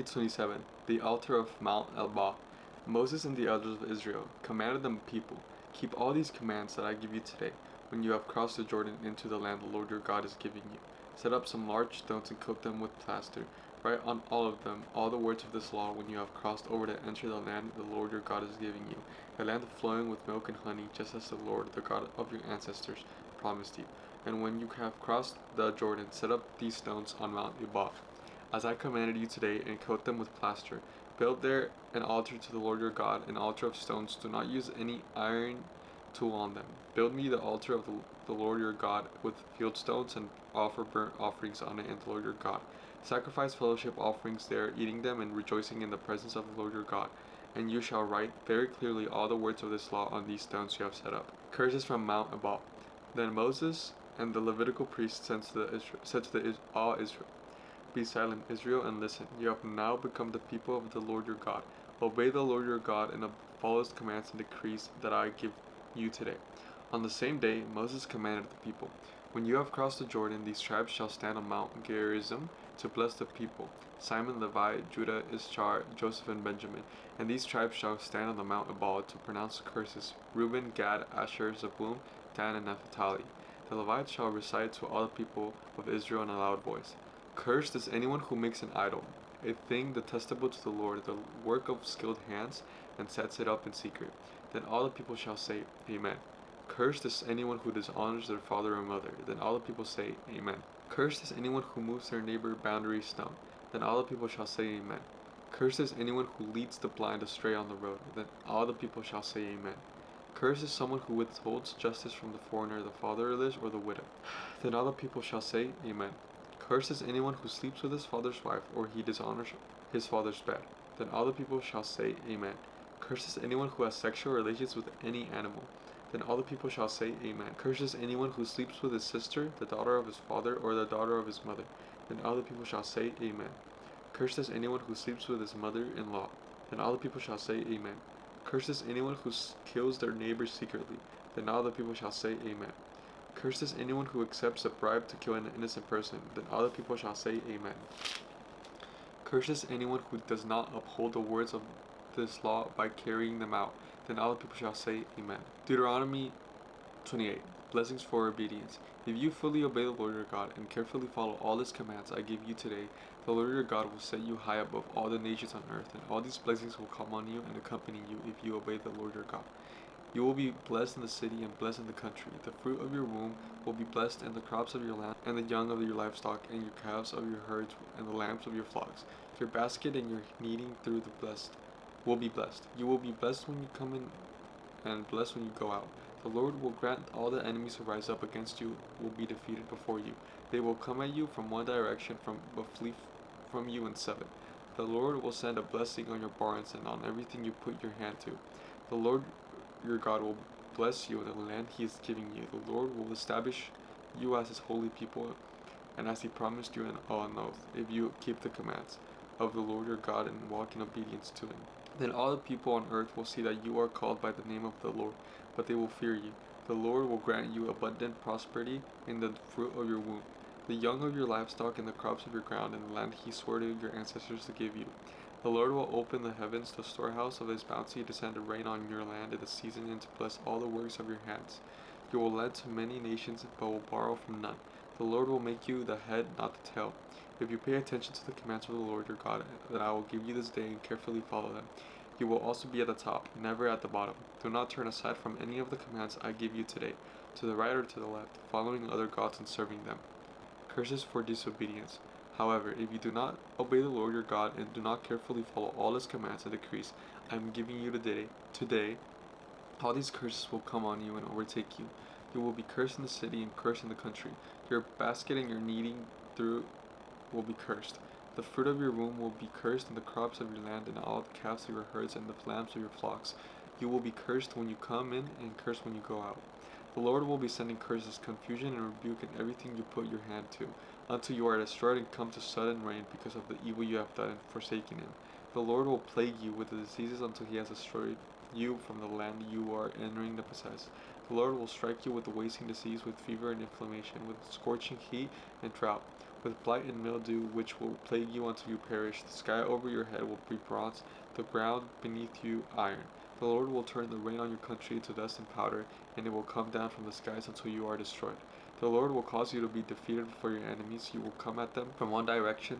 27. The altar of Mount Elbah. Moses and the elders of Israel commanded the people, keep all these commands that I give you today, when you have crossed the Jordan into the land the Lord your God is giving you. Set up some large stones and coat them with plaster. Write on all of them all the words of this law when you have crossed over to enter the land the Lord your God is giving you, a land flowing with milk and honey, just as the Lord, the God of your ancestors, promised you. And when you have crossed the Jordan, set up these stones on Mount Ebal, as I commanded you today, and coat them with plaster. Build there an altar to the Lord your God, an altar of stones. Do not use any iron tool on them. Build me the altar of the Lord your God with field stones, and offer burnt offerings on it and the Lord your God. Sacrifice fellowship offerings there, eating them and rejoicing in the presence of the Lord your God. And you shall write very clearly all the words of this law on these stones you have set up. Curses from Mount Ebal. Then Moses and the Levitical priests said to all Israel, be silent, Israel, and listen. You have now become the people of the Lord your God. Obey the Lord your God and follow his commands and decrees that I give you today. On the same day, Moses commanded the people, when you have crossed the Jordan, these tribes shall stand on Mount Gerizim to bless the people: Simon, Levi, Judah, Issachar, Joseph, and Benjamin. And these tribes shall stand on the Mount Ebal to pronounce curses: Reuben, Gad, Asher, Zebulun, Dan, and Naphtali. The Levites shall recite to all the people of Israel in a loud voice. Cursed is anyone who makes an idol, a thing detestable to the Lord, the work of skilled hands, and sets it up in secret. Then all the people shall say, Amen. Cursed is anyone who dishonors their father or mother. Then all the people say, Amen. Cursed is anyone who moves their neighbor boundary stone. Then all the people shall say, Amen. Cursed is anyone who leads the blind astray on the road. Then all the people shall say, Amen. Cursed is someone who withholds justice from the foreigner, the fatherless, or the widow. Then all the people shall say, Amen. Cursed is anyone who sleeps with his father's wife, or he dishonors his father's bed. Then all the people shall say, Amen. Cursed is anyone who has sexual relations with any animal. Then all the people shall say, Amen. Cursed is anyone who sleeps with his sister, the daughter of his father, or the daughter of his mother. Then all the people shall say, Amen. Cursed is anyone who sleeps with his mother-in-law. Then all the people shall say, Amen. Cursed is anyone who kills their neighbor secretly. Then all the people shall say, Amen. Cursed is anyone who accepts a bribe to kill an innocent person. Then all the people shall say, Amen. Cursed is anyone who does not uphold the words of this law by carrying them out. Then all the people shall say, Amen. Deuteronomy 28. Blessings for obedience. If you fully obey the Lord your God and carefully follow all his commands I give you today, the Lord your God will set you high above all the nations on earth, and all these blessings will come on you and accompany you if you obey the Lord your God. You will be blessed in the city and blessed in the country. The fruit of your womb will be blessed, and the crops of your land, and the young of your livestock, and your calves of your herds, and the lambs of your flocks. Your basket and your kneading through the blessed will be blessed. You will be blessed when you come in, and blessed when you go out. The Lord will grant all the enemies who rise up against you will be defeated before you. They will come at you from one direction, but flee from you in seven. The Lord will send a blessing on your barns and on everything you put your hand to. The Lord your God will bless you in the land he is giving you. The Lord will establish you as his holy people, and as he promised you on oath, if you keep the commands of the Lord your God and walk in obedience to him. Then all the people on earth will see that you are called by the name of the Lord, but they will fear you. The Lord will grant you abundant prosperity in the fruit of your womb, the young of your livestock, and the crops of your ground, in the land he swore to your ancestors to give you. The Lord will open the heavens, the storehouse of his bounty, to send rain on your land in the season, and to bless all the works of your hands. You will lend to many nations, but will borrow from none. The Lord will make you the head, not the tail. If you pay attention to the commands of the Lord your God that I will give you this day and carefully follow them, you will also be at the top, never at the bottom. Do not turn aside from any of the commands I give you today, to the right or to the left, following other gods and serving them. Curses for disobedience. However, if you do not obey the Lord your God and do not carefully follow all his commands and decrees I am giving you today, all these curses will come on you and overtake you. You will be cursed in the city and cursed in the country. Your basket and your kneading through will be cursed. The fruit of your womb will be cursed, and the crops of your land, and all the calves of your herds, and the lambs of your flocks. You will be cursed when you come in, and cursed when you go out. The Lord will be sending curses, confusion, and rebuke in everything you put your hand to, until you are destroyed and come to sudden rain because of the evil you have done in forsaking him. The Lord will plague you with the diseases until he has destroyed you from the land you are entering to possess. The Lord will strike you with the wasting disease, with fever and inflammation, with scorching heat and drought. with blight and mildew, which will plague you until you perish. The sky over your head will be bronze, the ground beneath you iron. The Lord will turn the rain on your country into dust and powder, and it will come down from the skies until you are destroyed. The Lord will cause you to be defeated before your enemies. You will come at them from one direction,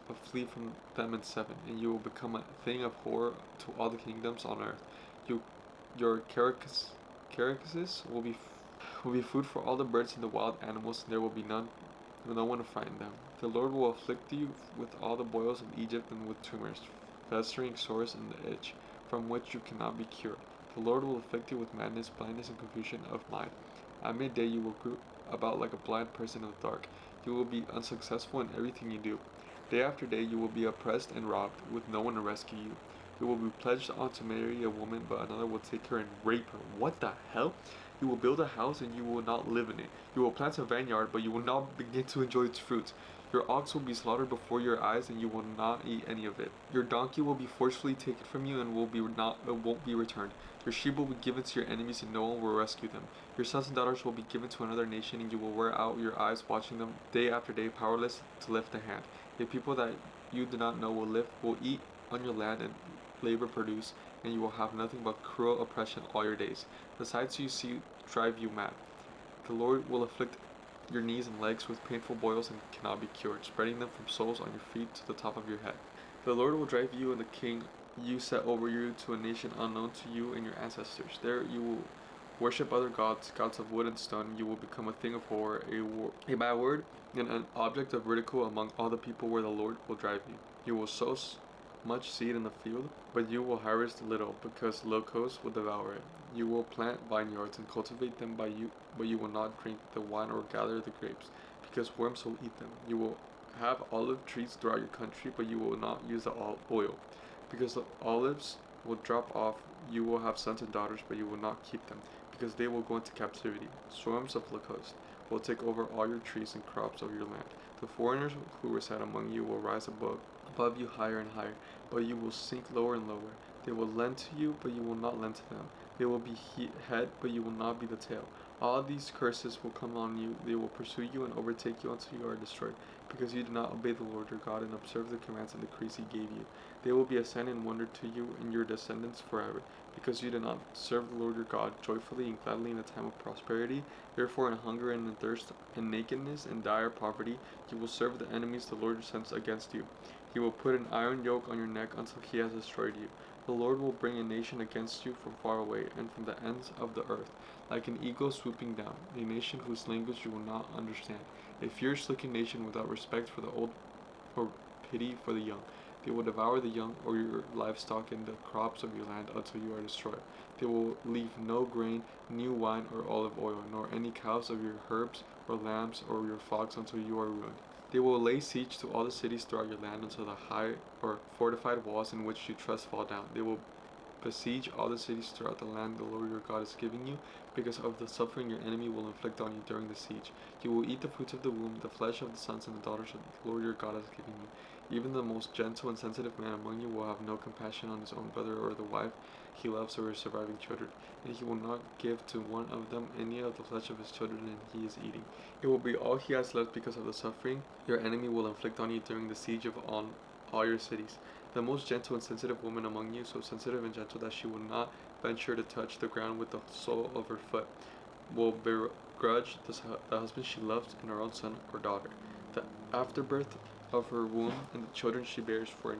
but flee from them in seven, and you will become a thing of horror to all the kingdoms on earth. You, your carcasses will be food for all the birds and the wild animals, and there will be no one to frighten them. The Lord will afflict you with all the boils of Egypt and with tumors, festering sores and the itch, from which you cannot be cured. The Lord will afflict you with madness, blindness, and confusion of mind. At midday you will grope about like a blind person in the dark. You will be unsuccessful in everything you do. Day after day you will be oppressed and robbed, with no one to rescue you. You will be pledged on to marry a woman, but another will take her and rape her. What the hell? You will build a house and you will not live in it. You will plant a vineyard, but you will not begin to enjoy its fruits. Your ox will be slaughtered before your eyes, and you will not eat any of it. Your donkey will be forcefully taken from you, and won't be returned. Your sheep will be given to your enemies, and no one will rescue them. Your sons and daughters will be given to another nation, and you will wear out your eyes watching them day after day, powerless to lift a hand. A people that you do not know will eat on your land and labor produce, and you will have nothing but cruel oppression all your days. The sights you see drive you mad. The Lord will afflict your knees and legs with painful boils and cannot be cured, spreading them from soles on your feet to the top of your head. The Lord will drive you and the king you set over you to a nation unknown to you and your ancestors. There you will worship other gods, gods of wood and stone. You will become a thing of horror, a byword, and an object of ridicule among all the people where the Lord will drive you. You will sow much seed in the field, but you will harvest little, because locusts will devour it. You will plant vineyards and cultivate them but you will not drink the wine or gather the grapes, because worms will eat them. You will have olive trees throughout your country, but you will not use the oil, because the olives will drop off. You will have sons and daughters, but you will not keep them, because they will go into captivity. Swarms of locusts will take over all your trees and crops of your land. The foreigners who reside among you will rise above you higher and higher, but you will sink lower and lower. They will lend to you, but you will not lend to them. They will be head, but you will not be the tail. All these curses will come on you. They will pursue you and overtake you until you are destroyed, because you do not obey the Lord your God and observe the commands and decrees he gave you. They will be a sign and wonder to you and your descendants forever, because you did not serve the Lord your God joyfully and gladly in the time of prosperity. Therefore, in hunger and in thirst, in nakedness and dire poverty, you will serve the enemies the Lord sends against you. He will put an iron yoke on your neck until he has destroyed you. The Lord will bring a nation against you from far away and from the ends of the earth, like an eagle swooping down, a nation whose language you will not understand, a fierce-looking nation without respect for the old or pity for the young. They will devour the young or your livestock and the crops of your land until you are destroyed. They will leave no grain, new wine, or olive oil, nor any cows of your herbs or lambs or your flocks until you are ruined. They will lay siege to all the cities throughout your land until the high or fortified walls in which you trust fall down. They will besiege all the cities throughout the land the Lord your God is giving you, because of the suffering your enemy will inflict on you during the siege. You will eat the fruits of the womb, the flesh of the sons and the daughters of the Lord your God has given you. Even the most gentle and sensitive man among you will have no compassion on his own brother or the wife he loves or his surviving children, and he will not give to one of them any of the flesh of his children he is eating. It will be all he has left because of the suffering your enemy will inflict on you during the siege of all your cities. The most gentle and sensitive woman among you, so sensitive and gentle that she will not venture to touch the ground with the sole of her foot, will begrudge the husband she loves and her own son or daughter, the afterbirth of her womb, and the children she bears for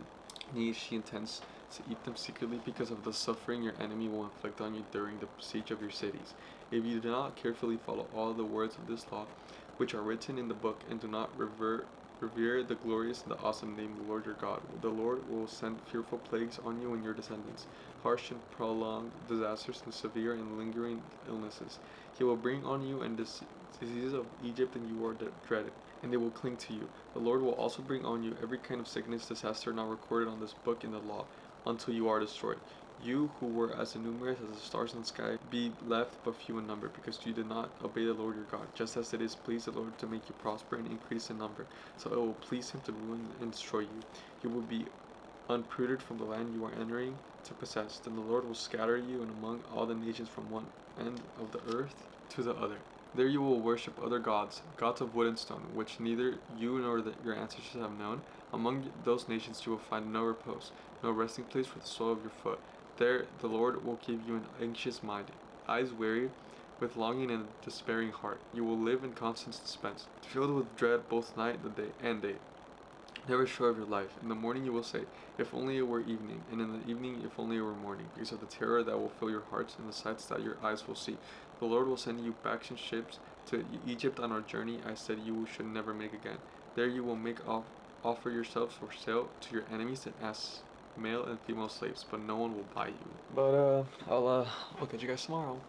need. She intends to eat them secretly because of the suffering your enemy will inflict on you during the siege of your cities. If you do not carefully follow all the words of this law, which are written in the book, and do not revere the glorious and the awesome name of the Lord your God, the Lord will send fearful plagues on you and your descendants, harsh and prolonged disasters and severe and lingering illnesses. He will bring on you and diseases of Egypt, and you are dreaded, and they will cling to you. The Lord will also bring on you every kind of sickness, disaster not recorded on this book in the law, until you are destroyed. You who were as numerous as the stars in the sky be left but few in number, because you did not obey the Lord your God, just as it is pleased the Lord to make you prosper and increase in number. So it will please him to ruin and destroy you. You will be uprooted from the land you are entering to possess. Then the Lord will scatter you and among all the nations from one end of the earth to the other. There you will worship other gods, gods of wood and stone, which neither you nor your ancestors have known. Among those nations you will find no repose, no resting place for the sole of your foot. There the Lord will give you an anxious mind, eyes weary with longing and a despairing heart. You will live in constant suspense, filled with dread both night and day, never sure of your life. In the morning you will say, if only it were evening, and in the evening, if only it were morning, because of the terror that will fill your hearts and the sights that your eyes will see. The Lord will send you back in ships to Egypt on our journey I said you should never make again. There you will offer yourselves for sale to your enemies as male and female slaves, but no one will buy you. But I'll catch you guys tomorrow.